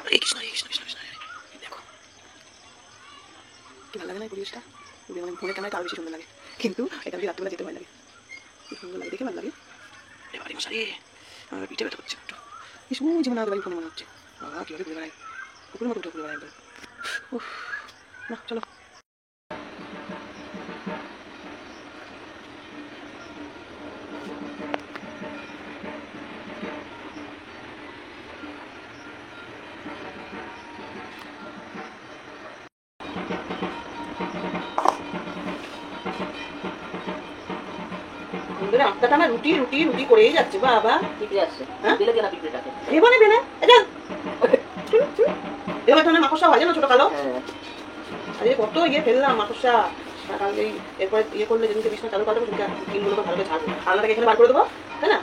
হরে কৃষ্ণ হরে কৃষ্ণ কৃষ্ণ কৃষ্ণ হরে হরে। দেখো কি ভালো লাগে না এই পরিবেশটা, মানে ফোনের ক্যামেরায় আরো বেশি সুন্দর লাগে, কিন্তু এটা দিয়ে রাত্রিবেলা যেতে ভয় লাগে। কি সুন্দর লাগে, দেখে ভালো লাগে। এবারে মশারি আমার পিঠে ব্যথা করছে একটু, কি সময় যেমন আগে বাড়ি ফোনে মনে হচ্ছে বাবা কীভাবে ঘুরে বেড়াই, কুকুরের মতো উঠে ঘুরে বেড়াই একদম। উফ, না চলো। আটটা টানা রুটি রুটি রুটি করেই যাচ্ছে বাবা। পিঁপড়ে আসছে, বেলে দিয়ে না পিঁপড়েটাকে এবারে বেলে এবার ধরনের মাকড়সা হয় জানো, ছোট কালো। আরে কত ইয়ে ফেললাম মাকড়সা, এরপরে ইয়ে করলে যেদিনকে বিছনা চালু করে দেবো দিনগুলোকে ভালো করে ছাড়বো, আলনাটাকে এখানে বার করে দেবো, তাই না?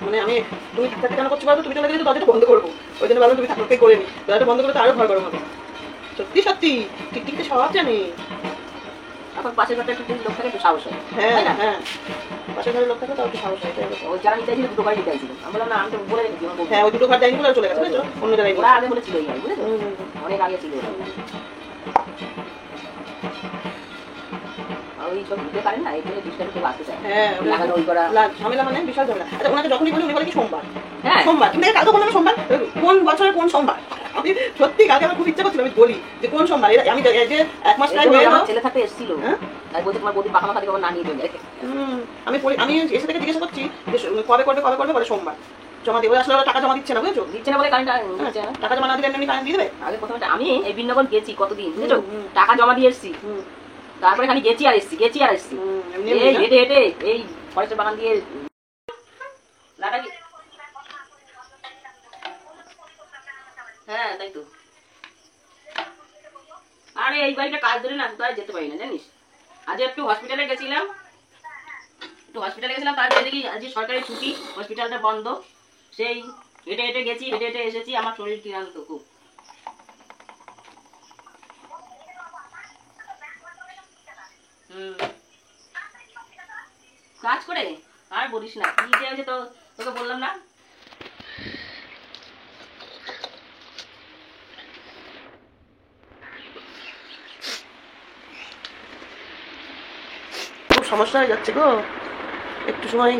মানে আমি তুমি থাকতে কেন করছো বলো, তুমি চলে গেলে তো দরজাটা বন্ধ করবো, ওই জন্য ভাবলাম তুমি থাকতে করে নি, দরজাটা বন্ধ করলে তো আরো ভয় গরম হবে। সত্যি সত্যি টিকটিকতে সব জানে। এখন পাশের ঘরটা একটু লোক থাকে একটু সাহস হয়। হ্যাঁ হ্যাঁ, পাশের ঘরের লোক থাকে তো একটু সাহস হয়। ওই যারা নিতে ছিল দুটো বাড়ি নিতে ছিল, আমি বললাম না আমি তো বলে রেখেছি। হ্যাঁ ওই দুটো ঘর যায়নি বলে চলে গেছে বুঝেছো, অন্য জায়গায় ওরা আগে বলেছিল এই বাড়ি, বুঝেছো অনেক আগে ছিল। ওই সব দিতে পারেন না, এই জন্য ডিস্টার্ব খুব আসতে চায়। হ্যাঁ লাগানো ওই করা ঝামেলা, মানে বিশাল ঝামেলা। আচ্ছা ওনাকে যখনই বলি উনি বলে কি সোমবার, হ্যাঁ সোমবার, তুমি কালকে বললাম সোমবার, কোন বছরের কোন সোমবার? আমি সত্যি কালকে আমার খুব ইচ্ছা করছিল আমি বলি যে কোন সোমবার, আমি যে এক মাস টাইম হয়ে গেল ছেলে থাকতে এসেছিল, তাই বলতে তোমার বৌদি পাখা মাখা থেকে না নিয়ে চলে যায়। আমি এসে থেকে জিজ্ঞাসা করছি যে কবে করবে বলে সোমবার। জমা দিয়ে আসলে টাকা জমা দিচ্ছে না, বুঝেছো? দিচ্ছে না বলে কারেন্ট টাকা জমা না দিলে এমনি কারেন্ট দিয়ে দেবে। আগে প্রথমে আমি এই বিনগর গেছি কতদিন, বুঝেছো, টাকা জমা দিয়ে এসেছি, তারপরে খালি গেছি আর এসছি এই হেঁটে হেঁটে এই ফরেস্টের বাগান দিয়ে হ্যাঁ তাই তো। আরে এই বাড়িটা কাজ ধরে না তাই যেতে পারি না জানিস। আজ একটু হসপিটালে গেছিলাম, তারপরে দেখি আজ সরকারি ছুটি, হসপিটালটা বন্ধ, সেই হেঁটে হেঁটে গেছি, হেঁটে হেঁটে এসেছি, আমার শরীর ক্লান্ত খুব। কাজ করে আর বলিস না, কি যে হয়েছে তোকে বললাম না। খুব সমস্যা হয়ে যাচ্ছে গো, একটু সময়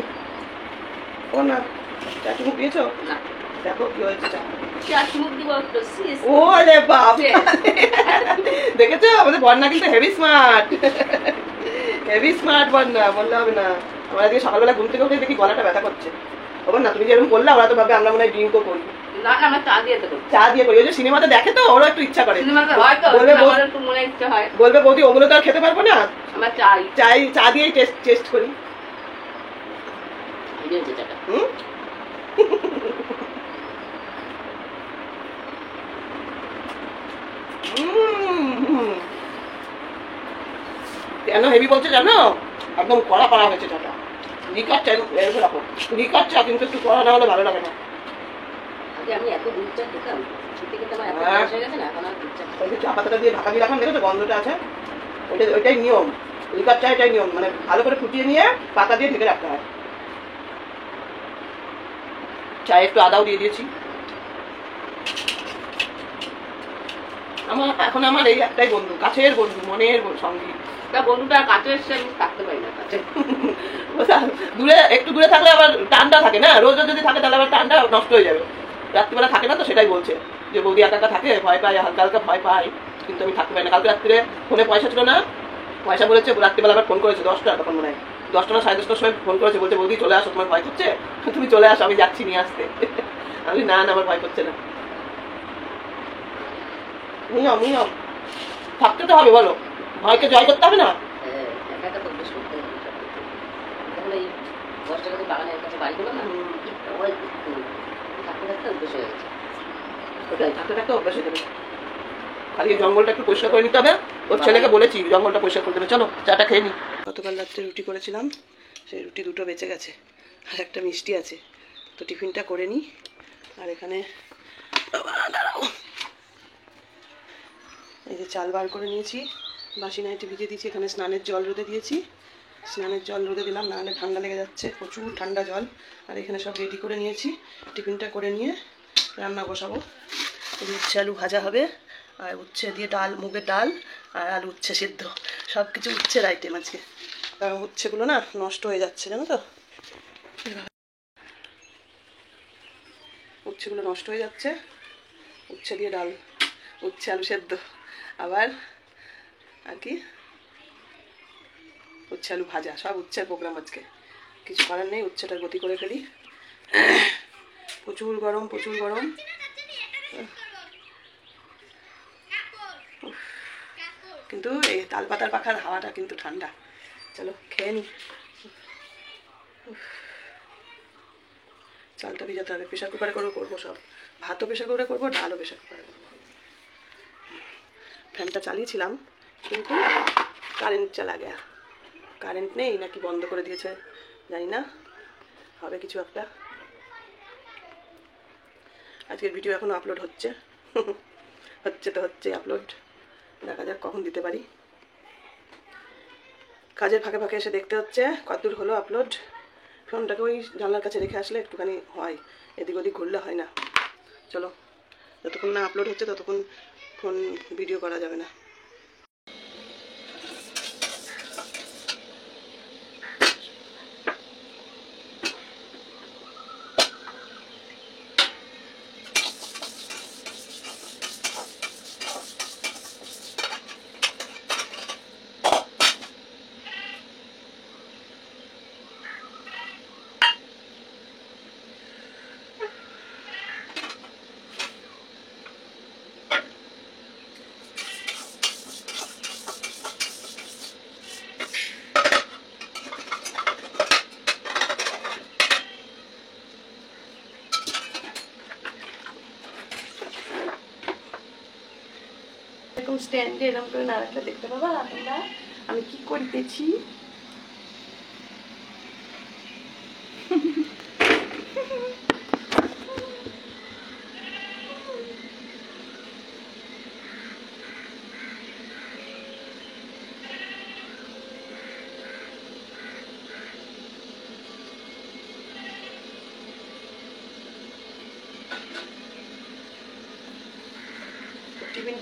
ও না চা চুমুক দিয়েছো না, দেখো কি হয়েছে। ওরে বাপ, দেখেছো আমাদের বন্যা কিন্তু হেভি স্মার্ট বন্যা, বললে হবে না। আমরা আজকে সকালবেলা ঘুম থেকে উঠে দেখি গলাটা ব্যথা করছে। ওর না তুমি যেরকম করলে ওরা তো ভাবে আমরা মনে হয় ড্রিঙ্কও করি। চা দিয়ে করি, ওই যে সিনেমাতে দেখে তো ওরা একটু ইচ্ছা করে, বলবে বৌদি ওগুলো তো আর খেতে পারবো না, চা দিয়েই টেস্ট করি। কেন হেভি বলছে জানো, একদম কড়া করা হয়েছে চাটা, লিকার চা রাখো, লিকার চা কিন্তু একটু কড়া না হলে ভালো লাগে না। আমি এত দুধ চা খেতাম, চা পাতাটা দিয়ে ঢাকা দিয়ে রাখলাম, দেখো তো গন্ধটা আছে, ওইটাই নিয়ম, লিকার চা এটাই নিয়ম, মানে ভালো করে ফুটিয়ে নিয়ে পাতা দিয়ে ঢেকে রাখতে হয়। চায়ে একটু আদাও দিয়ে দিয়েছি। এখন আমার এই একটাই বন্ধু, কাছের বন্ধু, মনের সঙ্গী। বন্ধুটা কাছে এসে আমি থাকতে পারি না, একটু দূরে থাকলে আবার টানটা থাকে না, রোজ যদি থাকে তাহলে আবার টানটা নষ্ট হয়ে যাবে। রাত্রিবেলা থাকে না তো, সেটাই বলছে যে বৌদি একা একা থাকে, ভয় পায়, হালকা হালকা ভয় পায়, কিন্তু আমি থাকতে পারি না। কালকে রাত্রে ফোনে পয়সা ছিল না, পয়সা বলেছে, রাত্রিবেলা আবার ফোন করেছে 10টা, তখন মনে হয় 10টা না 10:30টার সময় ফোন করেছে, বলছে বৌদি চলে আসো, তোমার ভয় করছে, তুমি চলে আসো, আমি যাচ্ছি নিয়ে আসতে। আমি না আমার ভয় করছে না। নিয়ম থাকতে তো হবে, বলো, ভয়কে জয় করতে হবে না। খালি জঙ্গলটা একটু পরিষ্কার করে নিতে হবে, ওর ছেলেকে বলেছি জঙ্গলটা পরিষ্কার করে দেবে। চলো চাটা খেয়ে নি। গতকাল রাত্রে রুটি করেছিলাম, সেই রুটি দুটো বেঁচে গেছে, আর একটা মিষ্টি আছে, তো টিফিনটা করে নিই। আর এখানে দাঁড়াও, এই যে চাল বার করে নিয়েছি, বাসি নাইটে ভিজে দিয়েছি, এখানে স্নানের জল রোদে দিয়েছি, স্নানের জল রোদে দিলাম, নাহলে ঠান্ডা লেগে যাচ্ছে, প্রচুর ঠান্ডা জল। আর এখানে সব রেডি করে নিয়েছি, টিফিনটা করে নিয়ে রান্না বসাবো। উচ্ছে আলু ভাজা হবে, আর উচ্ছে দিয়ে ডাল, মুগের ডাল আর আলু উচ্ছে সিদ্ধ, সব কিছু উচ্ছের আইটেম আজকে। কারণ উচ্ছেগুলো না নষ্ট হয়ে যাচ্ছে, জানো তো, উচ্ছেগুলো নষ্ট হয়ে যাচ্ছে। উচ্ছে দিয়ে ডাল, উচ্ছে আলু সেদ্ধ, আবার আর কি উচ্ছে আলু ভাজা, সব উচ্ছের প্রোগ্রাম আজকে। কিছু করার নেই, উচ্ছেটা গতি করে ফেলি। প্রচুর গরম, প্রচুর গরম। কিন্তু এই তালপাতার পাখার হাওয়াটা কিন্তু ঠান্ডা। চলো খেয়ে নি। চালটা ভিজাতে হবে, প্রেশার কুকারে করে করবো সব। ভাতও প্রেশার কুকারে করবো, ডালও প্রেশার কুকারে করবো। ফ্যানটা চালিয়েছিলাম কিন্তু কারেন্ট চালা গেয়া, কারেন্ট নেই নাকি বন্ধ করে দিয়েছে জানি না, হবে কিছু একটা। আজকের ভিডিও এখনো আপলোড হচ্ছে। হচ্ছে তো হচ্ছে আপলোড, দেখা যাক কখন দিতে পারি। কাজের ফাঁকে ফাঁকে এসে দেখতে হচ্ছে কতদূর হলো আপলোড। ফোনটাকে ওই জানলার কাছে রেখে আসলে একটুখানি হয়, এদিক ওদিক ঘুরলে হয় না। চলো, যতক্ষণ না আপলোড হচ্ছে ততক্ষণ ফোন ভিডিও করা যাবে না। এরকম স্ট্যান্ডে এরকম করে না রাখলে দেখতে পাবা তোমরা আমি কি করতেছি।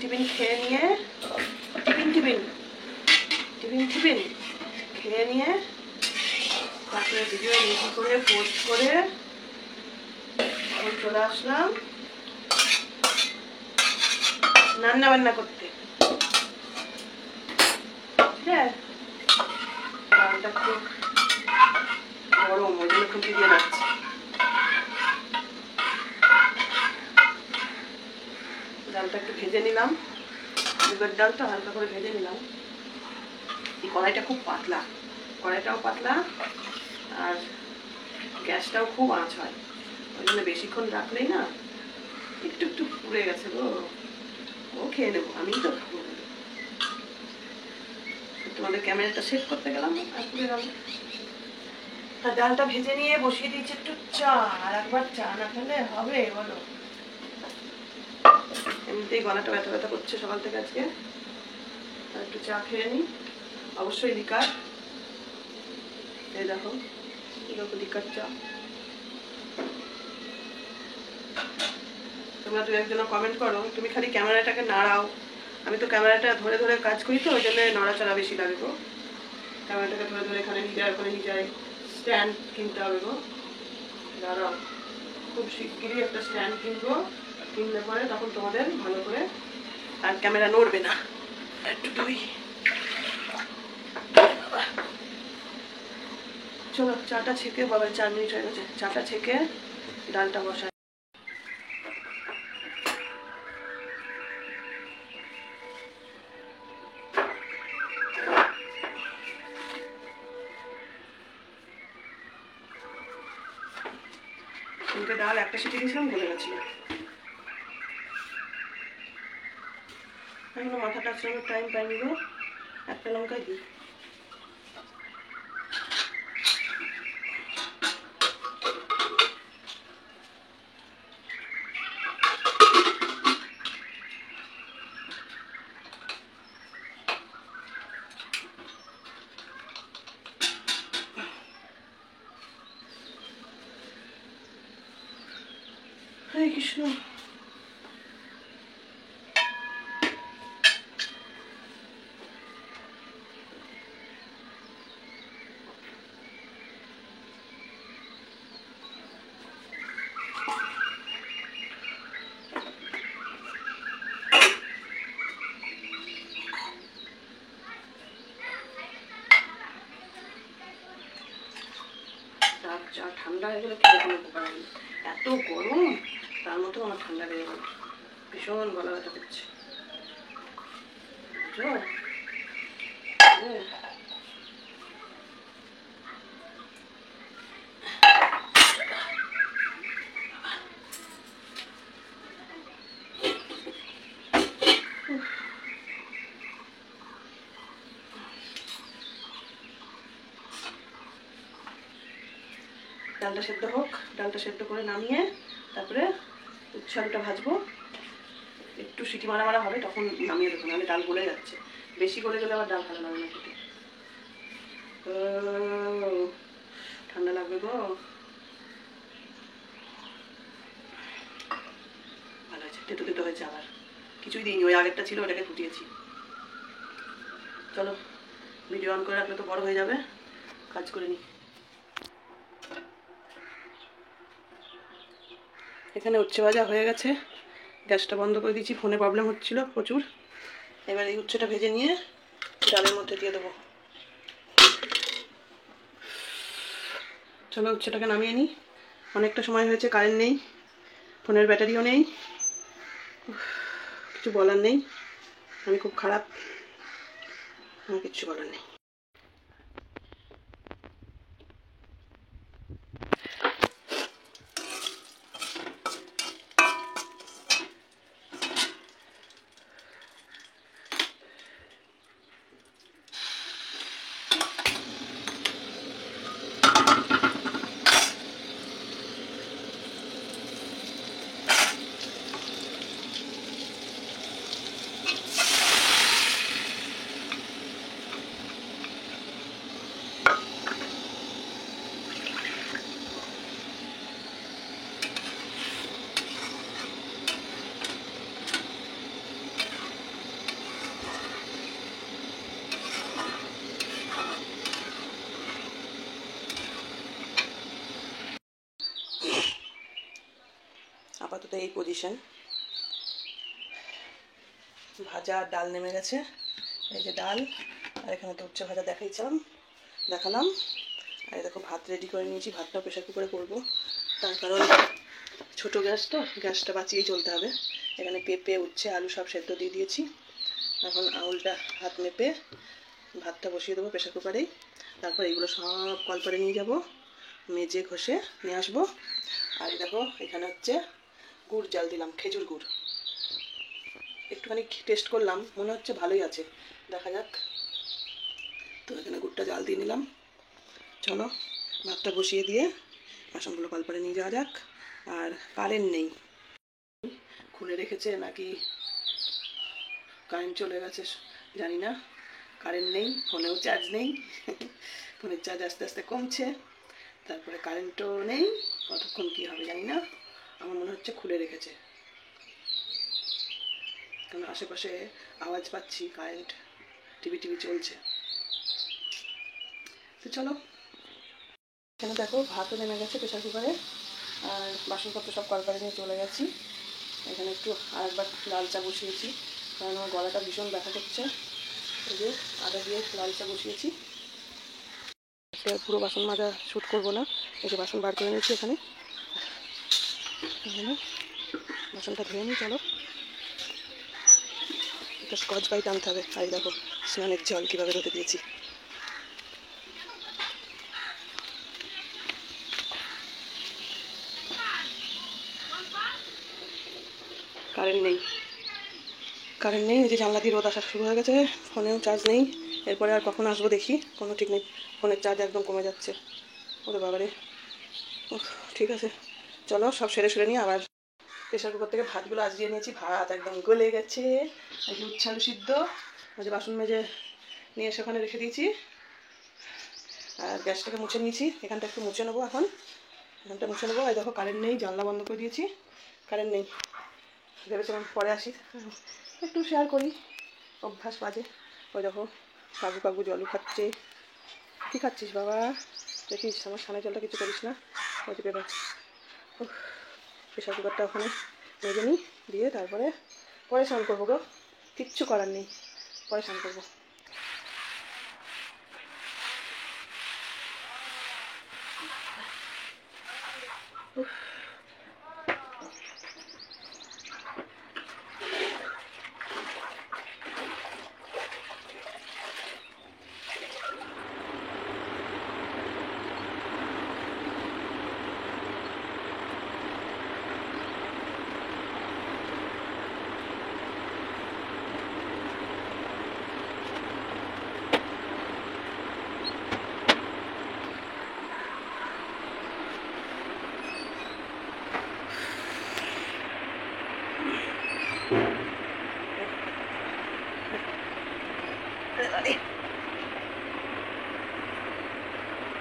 টিফিন খেয়ে নিয়ে টিফিন খেয়ে নিয়ে তারপরে ভিডিও রেডি করে পোস্ট করে এখন চলে আসলাম রান্না বান্না করতে। হ্যাঁ, ডালটা একটু গরম, ওই জন্য খুঁটি দিয়ে রাখছি। ডালটা একটু ভেজে নিলাম, মুগের ডালটা হালকা করে ভেজে নিলাম। এই কড়াইটা খুব পাতলা, কড়াইটাও পাতলা আর গ্যাসটাও খুব আঁচ হয়, ওই জন্য বেশিক্ষণ রাখলেই না একটু একটু পুড়ে গেছে গো। ও খেয়ে নেবো, আমি তো খাবো। তোমাদের ক্যামেরাটা সেট করতে গেলাম আর পুড়ে গেল। আর ডালটা ভেজে নিয়ে বসিয়ে দিয়েছি একটু চা, আর একবার চা না খেলে হবে বলো? এমনিতেই গলাটা ব্যথা ব্যথা করছে সকাল থেকে আজকে, আর একটু চা খেয়ে নিই। অবশ্যই লিকার, এই দেখো এরকম লিকার চা। তোমরা দু একজন কমেন্ট করো তুমি খালি ক্যামেরাটাকে নাড়াও, আমি তো ক্যামেরাটা ধরে ধরে কাজ করি তো ওই জন্য নড়াচড়া বেশি লাগে গো। ক্যামেরাটাকে ধরে ধরে এখানে নিয়ে যায় ওখানে নিয়ে যায়, স্ট্যান্ড কিনতে হবে গো। দাঁড়াও, খুব শিগগিরই একটা স্ট্যান্ড কিনবো, কিনলে পরে তখন তোমাদের ভালো করে আর ক্যামেরা নড়বে না। একটু ধুই, চলো চাটা ছেঁকে, বাবা 4 মিনিট হয়ে গেছে, চাটা ছেঁকে ডালটা বসাই। ডাল একটা সিটি দিয়েছিলাম, গলে গেছিল। এখনো মাথাটা আসলে টাইম পাইনি গো, একটা লঙ্কাই দিই। হরে কৃষ্ণ। চা ঠান্ডা হয়ে গেলে খেয়ে কোনো উপকার নেই, এত গরম তার মধ্যেও আমার ঠান্ডা লেগে গেল, ভীষণ গলা ব্যথা করছে বুঝছো? ডালটা সেদ্ধ হোক, ডালটা সেদ্ধ করে নামিয়ে তারপরে উচ্ছে আলুটা ভাজবো, একটু সিটি মারা মারা হবে তখন নামিয়ে দেবো, নাহলে ডাল গলে যাচ্ছে, বেশি গলে গেলে আবার ডাল ভালো লাগে না খেতে। ঠান্ডা লাগবে গো, ভালো আছে, তেতো তেতো হয়েছে, আবার কিছুই দিইনি, ওই আগেরটা ছিল ওটাকে ফুটিয়েছি। চলো ভিডিও অন করে রাখলে তো বড় হয়ে যাবে, কাজ করে নি। এখানে উচ্ছে ভাজা হয়ে গেছে, গ্যাসটা বন্ধ করে দিয়েছি, ফোনে প্রবলেম হচ্ছিল প্রচুর। এবার এই উচ্ছেটা ভেজে নিয়ে ডালের মধ্যে দিয়ে দেবো। চলো উচ্ছেটাকে নামিয়ে নিই, অনেকটা সময় হয়েছে, কারেন্ট নেই, ফোনের ব্যাটারিও নেই, কিছু বলার নেই, আমি খুব খারাপ, আমার কিচ্ছু বলার নেই। আপাতত এই পজিশন, ভাজা আর ডাল নেমে গেছে, এই যে ডাল, আর এখানে তো উচ্ছে ভাজা দেখালাম, আর দেখো ভাত রেডি করে নিয়েছি, ভাতটাও প্রেশার কুকারে করবো, তার কারণ ছোটো গ্যাস তো, গ্যাসটা বাঁচিয়েই চলতে হবে। এখানে পেঁপে উচ্ছে আলু সব সেদ্ধ দিয়ে দিয়েছি, এখন আউলটা হাত মেপে ভাতটা বসিয়ে দেবো প্রেশার কুকারেই, তারপর এইগুলো সব কলপারে নিয়ে যাব, মেজে ঘষে নিয়ে আসবো। আর দেখো এখানে হচ্ছে গুড় জাল দিলাম, খেজুর গুড়, একটুখানি টেস্ট করলাম, মনে হচ্ছে ভালোই আছে, দেখা যাক। তো এখানে গুড়টা জাল দিয়ে নিলাম, চলো ভাতটা বসিয়ে দিয়ে বাসনগুলো কলপারে নিয়ে যাওয়া যাক। আর কারেন্ট নেই, খুলে রেখেছে নাকি কারেন্ট চলে গেছে জানি না, কারেন্ট নেই, ফোনেও চার্জ নেই, ফোনের চার্জ আস্তে আস্তে কমছে, তারপরে কারেন্টও নেই, কতক্ষণ কী হবে জানি না, আমার মনে হচ্ছে খুলে রেখেছে, কারণ আশেপাশে আওয়াজ পাচ্ছি, কারেন্ট টিভি চলছে। তো চলো, এখানে দেখো ভাতও নেমে গেছে প্রেশার কুকারে, আর বাসনপত্র সব কলপারে নিয়ে চলে গেছি। এখানে একটু আরেকবার লাল চা বসিয়েছি, কারণ আমার গলাটা ভীষণ ব্যথা করছে, এই যে আদা দিয়ে লাল চা বসিয়েছি। পুরো বাসন মাজা শ্যুট করবো না, এই যে বাসন বার করে নিয়েছি, এখানে বাসনটা ধুয়ে নিই। চলো, একটা স্কচ বাইট আনতে হবে, আর দেখো স্নানের জল কীভাবে ধুতে দিয়েছি। কারেন্ট নেই, এই যে জানলা দিয়ে রোদ আসা শুরু হয়ে গেছে, ফোনেও চার্জ নেই, এরপরে আর কখন আসবো দেখি, কোনো ঠিক নেই, ফোনের চার্জ একদম কমে যাচ্ছে, ওরে বাবারে। ঠিক আছে, চলো সব সেরে নিয়ে আবার প্রেশার কুকার থেকে ভাতগুলো আজিয়ে নিয়েছি, ভাত একদম গলে গেছে, এই যে উচ্ছে আলু সিদ্ধ, ওই যে বাসন মেজে নিয়ে এসে ওখানে রেখে দিয়েছি, আর গ্যাসটাকে মুছে নিয়েছি, এখানটা একটু মুছে নেবো, এখানটা মুছে নেবো। এই দেখো কারেন্ট নেই, জানলা বন্ধ করে দিয়েছি, কারেন্ট নেই, ভেবেছিলাম পরে আসি একটু শেয়ার করি, অভ্যাস বাজে। ওই দেখো কাকু কাকু জলও খাচ্ছে। কী খাচ্ছিস বাবা? দেখিস আমার সামনে জলটা কিছু করিস না। ওই যে পেপার, প্রেশার কুকারটা ওখানে মেজে নিই, দিয়ে তারপরে পরে স্নান করবো গো, কিচ্ছু করার নেই, পরে স্নান করবো।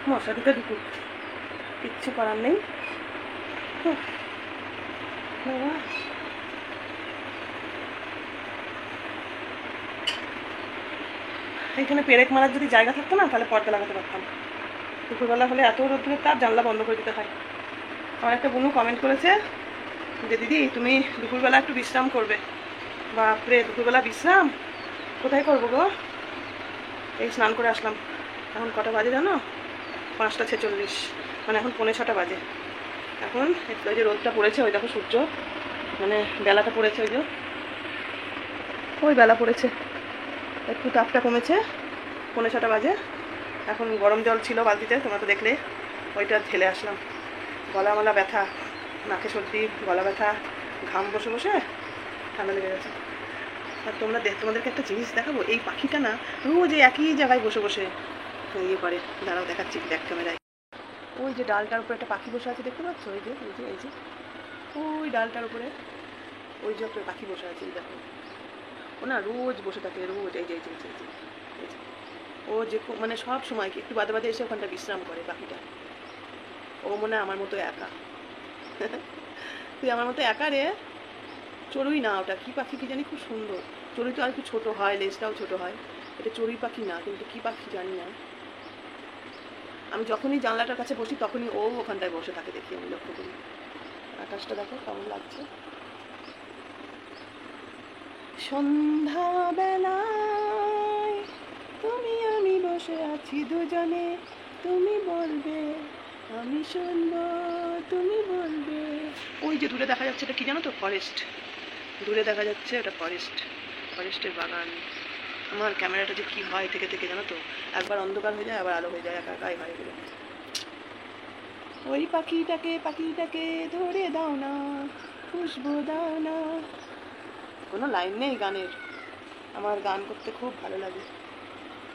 মশারিটা ঢুকুক, কিচ্ছু করার নেই। বাবা এখানে পেরেক মারার যদি জায়গা থাকতো না তাহলে পর্দা লাগাতে পারতাম। দুপুরবেলা হলে এত রোদ্দুরের তাপ, জানলা বন্ধ করে দিতে হয়। আমার একটা বোনু কমেন্ট করেছে যে দিদি তুমি দুপুরবেলা একটু বিশ্রাম করবে। বাপরে, দুপুরবেলা বিশ্রাম কোথায় করবো গো? এই স্নান করে আসলাম। এখন কটা বাজে জানো? 5:46, মানে এখন 5:45 বাজে। এখন ওই যে রোদটা পড়েছে, ওই দেখো সূর্য, মানে বেলাটা পড়েছে, ওই যে ওই বেলা পড়েছে, একটু তাপটা কমেছে, 5:45 বাজে। এখন গরম জল ছিল বালতিতে, তোমরা তো দেখলে, ওইটা ঢেলে আসলাম। গলা মালা ব্যথা, নাকে সর্দি, গলা ব্যথা, ঘাম বসে বসে ঠান্ডা লেগে গেছে। আর তোমাদেরকে একটা জিনিস দেখাবো, এই পাখিটা না রোজ একই জায়গায় বসে বসে ইয়ে করে। দাঁড়াও দেখাচ্ছি ব্যাক ক্যামেরায়। ওই যে ডালটার উপরে একটা পাখি বসে আছে, দেখতে পাচ্ছ? ওই যে এই যে এই যে ওই ডালটার উপরে ওই যে একটা পাখি বসে আছে, দেখো। ও না রোজ বসে থাকে, রোজ। এই যে এই যে এই যে এই যে ও যে মানে সব সময় একটু বাদে বাদে এসে ওখানটা বিশ্রাম করে পাখিটা। ও মনে হয় আমার মতো একা। তুই আমার মতো একা রে। চড়ুই না, ওটা কি পাখি কি জানি, খুব সুন্দর। চড়ুই তো আর একটু ছোটো হয়, লেজটাও ছোটো হয়। এটা চড়ুই পাখি না, কিন্তু কি পাখি জানি না। আমি যখনই জানলাটার কাছে বসি তখনই ও ওখানটায় বসে থাকে, দেখি আমি লক্ষ্য করি। আকাশটা দেখো কেমন লাগছে। সন্ধ্যাবেলায় তুমি আমি বসে আছি দুজনে, তুমি বলবে আমি শুনবো, তুমি বলবে। ওই যে দূরে দেখা যাচ্ছে, এটা কি জানো তো? ফরেস্ট। দূরে দেখা যাচ্ছে ওটা ফরেস্ট, ফরেস্টের বাগান। আমার ক্যামেরাটা যে কি হয় থেকে থেকে জানো তো, একবার অন্ধকার হয়ে যায়, আবার আলো হয়ে যায়, একা একাই হয় এগুলো। ওই পাখিটাকে ধরে দাও না, খুশবু দাও না। কোনো লাইন নেই গানের, আমার গান করতে খুব ভালো লাগে।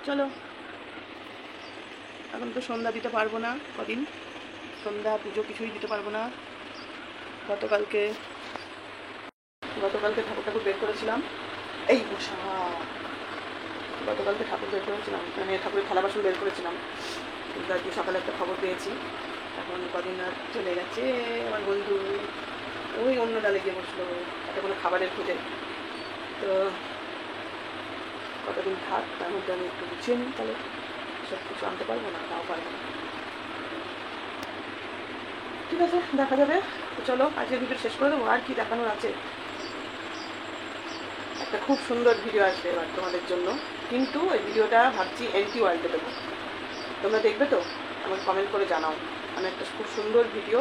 চলো, এখন তো সন্ধ্যা দিতে পারবো না, কদিন সন্ধ্যা পুজো কিছুই দিতে পারবো না। গতকালকে ঠাকুর বের করেছিলাম। এই বসা, গতকালকে ঠাকুর বের করেছিলাম, মানে ঠাকুরের থালা বাসন বের করেছিলাম, কিন্তু আজকে সকালে একটা খবর পেয়েছি, এখন কদিন আর চলে গেছে আমার বন্ধু। ওই অন্য ডালে গিয়ে বসলো, একটা কোনো খাবারের খোঁজে। তো কতদিন থাক, তার মধ্যে আমি একটু গুছিয়ে নিই, তাহলে সব কিছু আনতে পারবো না, তাও পারবো না। ঠিক আছে, দেখা যাবে। তো চলো আজকের ভিডিও শেষ করে দেবো। আর কি দেখানোর আছে? একটা খুব সুন্দর ভিডিও আসবে এবার তোমাদের জন্য, কিন্তু ওই ভিডিওটা ভাবছি এনটি ওয়ার্ল্ডে দেবো। তোমরা দেখবে তো? আমাকে কমেন্ট করে জানাও। আমি একটা খুব সুন্দর ভিডিও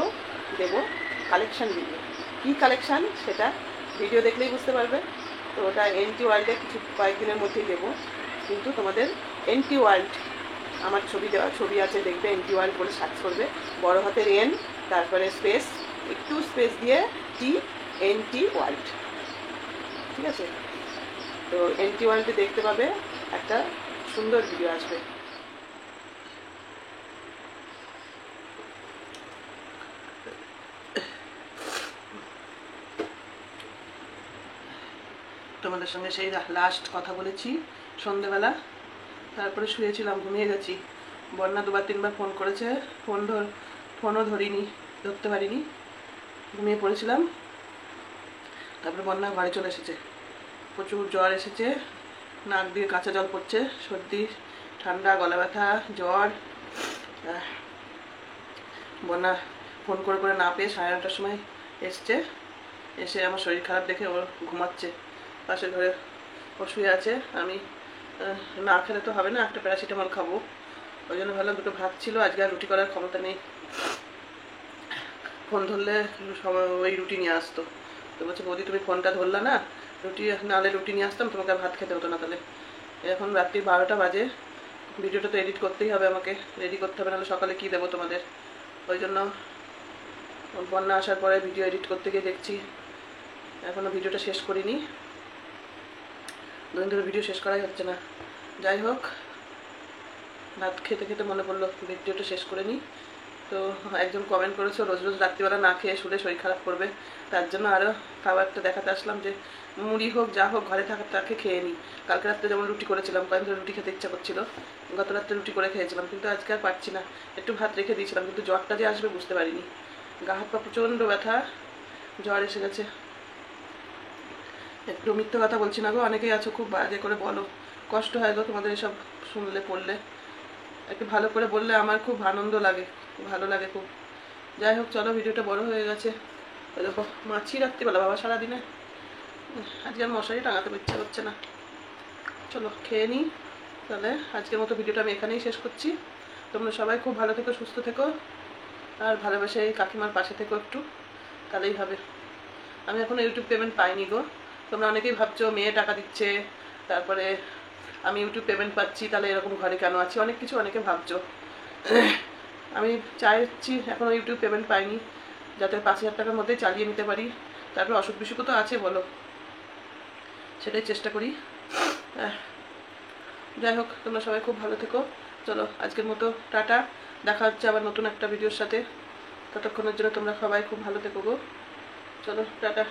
দেবো, কালেকশান ভিডিও। কী কালেকশান সেটা ভিডিও দেখলেই বুঝতে পারবে। তো ওটা এনটি ওয়ার্ল্ডে কিছু কয়েকদিনের মধ্যেই দেবো, কিন্তু তোমাদের এনটি ওয়ার্ল্ড, আমার ছবি আছে, দেখবে এনটি ওয়ার্ল্ড বলে সার্চ করবে, বড় হাতের এন, তারপরে স্পেস, একটু স্পেস দিয়ে টি, এনটি ওয়ার্ল্ড। ঠিক আছে? তো এনটি ওয়ার্ল্ডে দেখতে পাবে, একটা সুন্দর ভিডিও আসবে। তোমাদের সঙ্গে সেই লাস্ট কথা বলেছি সন্ধেবেলা, তারপরে শুয়েছিলাম, ঘুমিয়ে গেছি। বন্যা 2-3বার ফোন করেছে, ফোনও ধরতে পারিনি, ঘুমিয়ে পড়েছিলাম। তারপরে বন্যা ঘরে চলে এসেছে, প্রচুর জ্বর এসেছে, নাক দিয়ে কাঁচা জল পড়ছে, সর্দি ঠান্ডা গলা ব্যথা জ্বর। বন্যা ফোন করে করে না পেয়ে 9:30টার সময় এসছে, এসে আমার শরীর খারাপ দেখে ও ঘুমাচ্ছে পাশের ঘরে, ও শুয়ে আছে। আমি না খেলে তো হবে না, একটা প্যারাসিটামল খাবো, ওই জন্য ভাবলাম দুটো ভাত ছিল, আজকে আর রুটি করার ক্ষমতা নেই। ফোন ধরলে ওই রুটি নিয়ে আসতো, তো বলছে বৌদি তুমি ফোনটা ধরলা না, রুটি নাহলে রুটি নিয়ে আসতাম, তোমাকে আর ভাত খেতে হতো না। তাহলে এখন রাত্রি 12টা বাজে, ভিডিওটা তো এডিট করতেই হবে, আমাকে রেডি করতে হবে, নাহলে সকালে কী দেবো তোমাদের। ওই জন্য বন্যা আসার পরে ভিডিও এডিট করতে গিয়ে দেখছি এখনও ভিডিওটা শেষ করিনি, দুদিন ধরে ভিডিও শেষ করাই হচ্ছে না। যাই হোক, ভাত খেতে খেতে মনে পড়লো ভিডিওটা শেষ করে নিই। তো একজন কমেন্ট করেছে রোজ রোজ রাত্রিবেলা না খেয়ে শুলে শরীর খারাপ করবে, তার জন্য আরও খাবারটা দেখাতে আসলাম যে মুড়ি হোক যা হোক ঘরে তাকে খেয়ে নিই। কালকে রাত্রে যেমন রুটি করেছিলাম, কয়েকদিন ধরে রুটি খেতে ইচ্ছা করছিল, গত রাত্রে রুটি করে খেয়েছিলাম, কিন্তু আজকে আর পারছি না, একটু ভাত রেখে দিয়েছিলাম, কিন্তু জ্বরটা যে আসবে বুঝতে পারিনি, গা হাত পা প্রচণ্ড ব্যথা, জ্বর এসে গেছে। একটু মিথ্যে কথা বলছি না গো, অনেকেই আছো খুব বাজে করে বলো, কষ্ট হয় গো তোমাদের এসব শুনলে পড়লে, একটু ভালো করে বললে আমার খুব আনন্দ লাগে, ভালো লাগে খুব। যাই হোক চলো, ভিডিওটা বড় হয়ে গেছে। ওই দেখো মাছি রাত্রিবেলা বাবা সারাদিনে, আজকে আর মশারি টাঙাতে ইচ্ছা করছে না। চলো খেয়ে নিই, তাহলে আজকের মতো ভিডিওটা আমি এখানেই শেষ করছি। তোমরা সবাই খুব ভালো থেকো, সুস্থ থেকো, আর ভালোবেসে এই কাকিমার পাশে থেকো একটু, তাহলেই হবে। আমি এখনো ইউটিউব পেমেন্ট পাইনি গো, তোমরা অনেকেই ভাবছো মেয়ে টাকা দিচ্ছে, তারপরে আমি ইউটিউব পেমেন্ট পাচ্ছি, তাহলে এরকম ঘরে কেন আছি, অনেক কিছু অনেকে ভাবছো। আমি চাইছি এখনও ইউটিউব পেমেন্ট পাইনি, যাতে 5,000 টাকার মধ্যে চালিয়ে নিতে পারি। তারপর অসুখ বিসুখও তো আছে বলো, সেটাই চেষ্টা করি। যাই হোক তোমরা সবাই খুব ভালো থেকো, চলো আজকের মতো টাটা, দেখা হচ্ছে আবার নতুন একটা ভিডিওর সাথে। ততক্ষণের জন্য তোমরা সবাই খুব ভালো থেকো গো, চলো টাটা।